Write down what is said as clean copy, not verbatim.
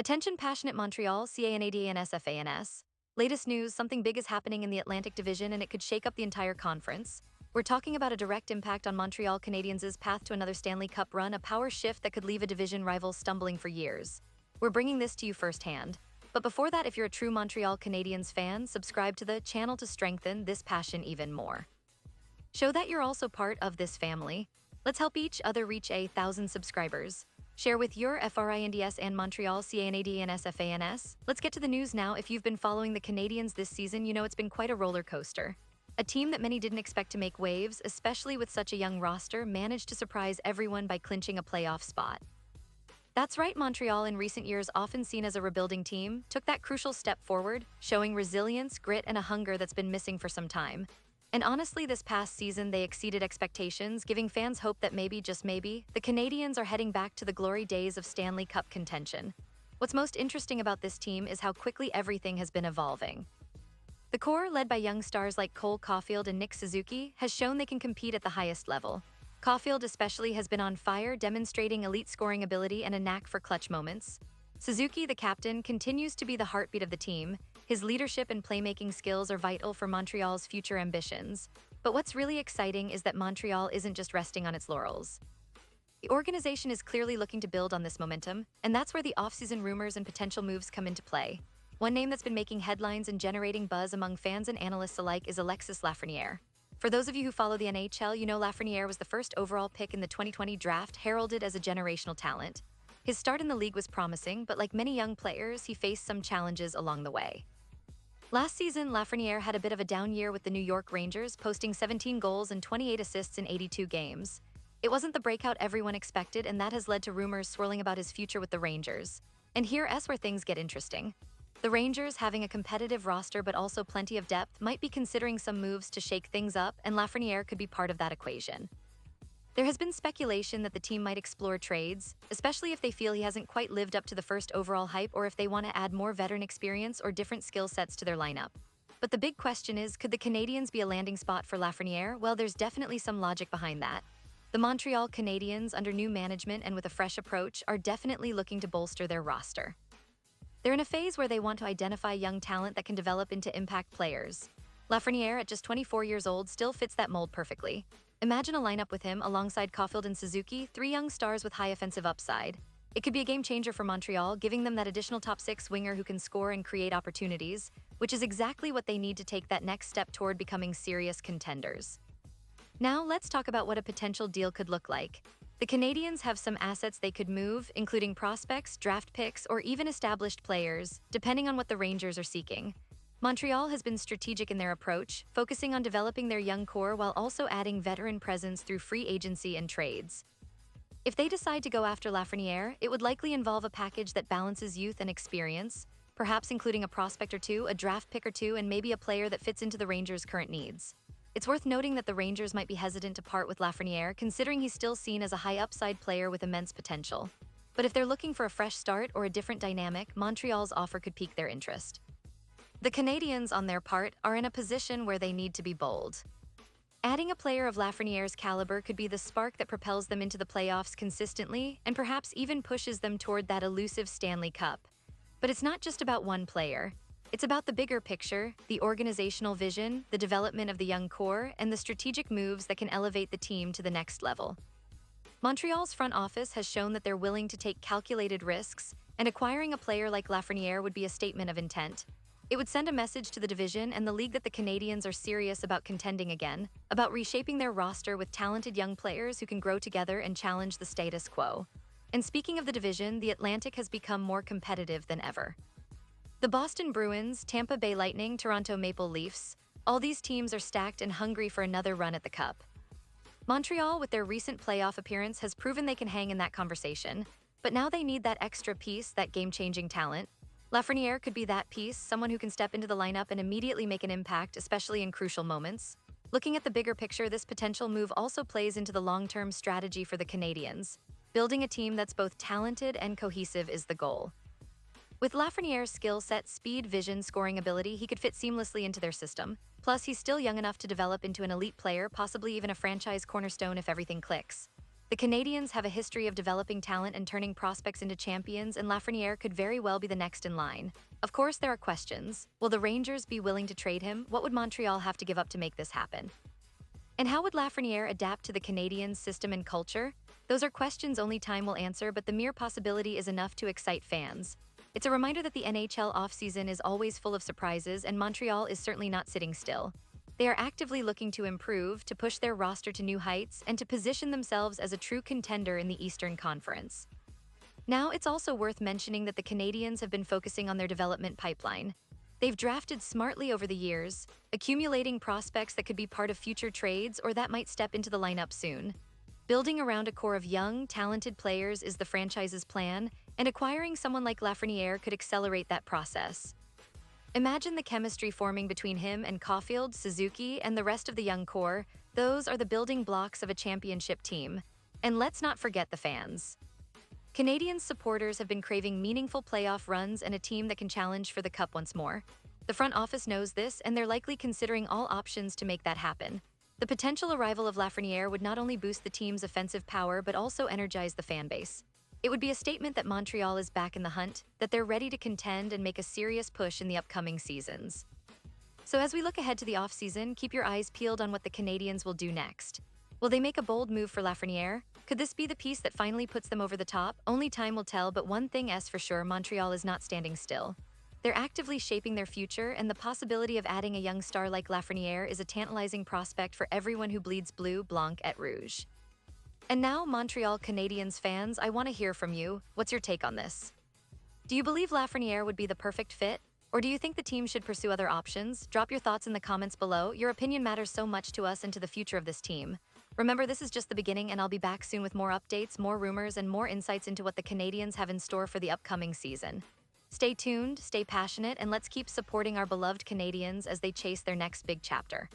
Attention passionate Montreal, Canadiens FANS. Latest news, something big is happening in the Atlantic Division and it could shake up the entire conference. We're talking about a direct impact on Montreal Canadiens' path to another Stanley Cup run, a power shift that could leave a division rival stumbling for years. We're bringing this to you firsthand. But before that, if you're a true Montreal Canadiens fan, subscribe to the channel to strengthen this passion even more. Show that you're also part of this family. Let's help each other reach 1,000 subscribers. Share with your FRINDS and Montreal Canadiens FANS. Let's get to the news now. If you've been following the Canadiens this season, you know it's been quite a roller coaster. A team that many didn't expect to make waves, especially with such a young roster, managed to surprise everyone by clinching a playoff spot. That's right, Montreal, in recent years often seen as a rebuilding team, took that crucial step forward, showing resilience, grit, and a hunger that's been missing for some time. And honestly, this past season, they exceeded expectations, giving fans hope that maybe, just maybe, the Canadiens are heading back to the glory days of Stanley Cup contention. What's most interesting about this team is how quickly everything has been evolving. The core, led by young stars like Cole Caulfield and Nick Suzuki, has shown they can compete at the highest level. Caulfield especially has been on fire, demonstrating elite scoring ability and a knack for clutch moments. Suzuki, the captain, continues to be the heartbeat of the team. His leadership and playmaking skills are vital for Montreal's future ambitions. But what's really exciting is that Montreal isn't just resting on its laurels. The organization is clearly looking to build on this momentum, and that's where the offseason rumors and potential moves come into play. One name that's been making headlines and generating buzz among fans and analysts alike is Alexis Lafreniere. For those of you who follow the NHL, you know Lafreniere was the first overall pick in the 2020 draft, heralded as a generational talent. His start in the league was promising, but like many young players, he faced some challenges along the way. Last season, Lafreniere had a bit of a down year with the New York Rangers, posting 17 goals and 28 assists in 82 games. It wasn't the breakout everyone expected, and that has led to rumors swirling about his future with the Rangers. And here's where things get interesting. The Rangers, having a competitive roster but also plenty of depth, might be considering some moves to shake things up, and Lafreniere could be part of that equation. There has been speculation that the team might explore trades, especially if they feel he hasn't quite lived up to the first overall hype or if they want to add more veteran experience or different skill sets to their lineup. But the big question is, could the Canadiens be a landing spot for Lafreniere? Well, there's definitely some logic behind that. The Montreal Canadiens, under new management and with a fresh approach, are definitely looking to bolster their roster. They're in a phase where they want to identify young talent that can develop into impact players. Lafreniere, at just 24 years old, still fits that mold perfectly. Imagine a lineup with him alongside Caulfield and Suzuki, three young stars with high offensive upside. It could be a game changer for Montreal, giving them that additional top six winger who can score and create opportunities, which is exactly what they need to take that next step toward becoming serious contenders. Now, let's talk about what a potential deal could look like. The Canadiens have some assets they could move, including prospects, draft picks, or even established players, depending on what the Rangers are seeking. Montreal has been strategic in their approach, focusing on developing their young core while also adding veteran presence through free agency and trades. If they decide to go after Lafreniere, it would likely involve a package that balances youth and experience, perhaps including a prospect or two, a draft pick or two, and maybe a player that fits into the Rangers' current needs. It's worth noting that the Rangers might be hesitant to part with Lafreniere, considering he's still seen as a high-upside player with immense potential. But if they're looking for a fresh start or a different dynamic, Montreal's offer could pique their interest. The Canadiens, on their part, are in a position where they need to be bold. Adding a player of Lafreniere's caliber could be the spark that propels them into the playoffs consistently and perhaps even pushes them toward that elusive Stanley Cup. But it's not just about one player. It's about the bigger picture, the organizational vision, the development of the young core, and the strategic moves that can elevate the team to the next level. Montreal's front office has shown that they're willing to take calculated risks, and acquiring a player like Lafreniere would be a statement of intent. It would send a message to the division and the league that the Canadiens are serious about contending again, about reshaping their roster with talented young players who can grow together and challenge the status quo. And speaking of the division, the Atlantic has become more competitive than ever. The Boston Bruins, Tampa Bay Lightning, Toronto Maple Leafs, all these teams are stacked and hungry for another run at the Cup. Montreal, with their recent playoff appearance, has proven they can hang in that conversation, but now they need that extra piece, that game-changing talent. Lafreniere could be that piece, someone who can step into the lineup and immediately make an impact, especially in crucial moments. Looking at the bigger picture, this potential move also plays into the long-term strategy for the Canadiens. Building a team that's both talented and cohesive is the goal. With Lafreniere's skill set, speed, vision, scoring ability, he could fit seamlessly into their system. Plus, he's still young enough to develop into an elite player, possibly even a franchise cornerstone if everything clicks. The Canadiens have a history of developing talent and turning prospects into champions, and Lafreniere could very well be the next in line. Of course, there are questions. Will the Rangers be willing to trade him? What would Montreal have to give up to make this happen? And how would Lafreniere adapt to the Canadiens' system and culture? Those are questions only time will answer, but the mere possibility is enough to excite fans. It's a reminder that the NHL offseason is always full of surprises, and Montreal is certainly not sitting still. They are actively looking to improve, to push their roster to new heights, and to position themselves as a true contender in the Eastern Conference. Now, it's also worth mentioning that the Canadiens have been focusing on their development pipeline. They've drafted smartly over the years, accumulating prospects that could be part of future trades or that might step into the lineup soon. Building around a core of young, talented players is the franchise's plan, and acquiring someone like Lafreniere could accelerate that process. Imagine the chemistry forming between him and Caulfield, Suzuki, and the rest of the young core. Those are the building blocks of a championship team. And let's not forget the fans. Canadian supporters have been craving meaningful playoff runs and a team that can challenge for the cup once more. The front office knows this, and they're likely considering all options to make that happen. The potential arrival of Lafreniere would not only boost the team's offensive power but also energize the fan base. It would be a statement that Montreal is back in the hunt, that they're ready to contend and make a serious push in the upcoming seasons. So as we look ahead to the offseason, keep your eyes peeled on what the Canadiens will do next. Will they make a bold move for Lafreniere? Could this be the piece that finally puts them over the top? Only time will tell, but one thing is for sure, Montreal is not standing still. They're actively shaping their future, and the possibility of adding a young star like Lafreniere is a tantalizing prospect for everyone who bleeds bleu, blanc, et rouge. And now, Montreal Canadiens fans, I want to hear from you. What's your take on this? Do you believe Lafreniere would be the perfect fit? Or do you think the team should pursue other options? Drop your thoughts in the comments below. Your opinion matters so much to us and to the future of this team. Remember, this is just the beginning, and I'll be back soon with more updates, more rumors, and more insights into what the Canadiens have in store for the upcoming season. Stay tuned, stay passionate, and let's keep supporting our beloved Canadiens as they chase their next big chapter.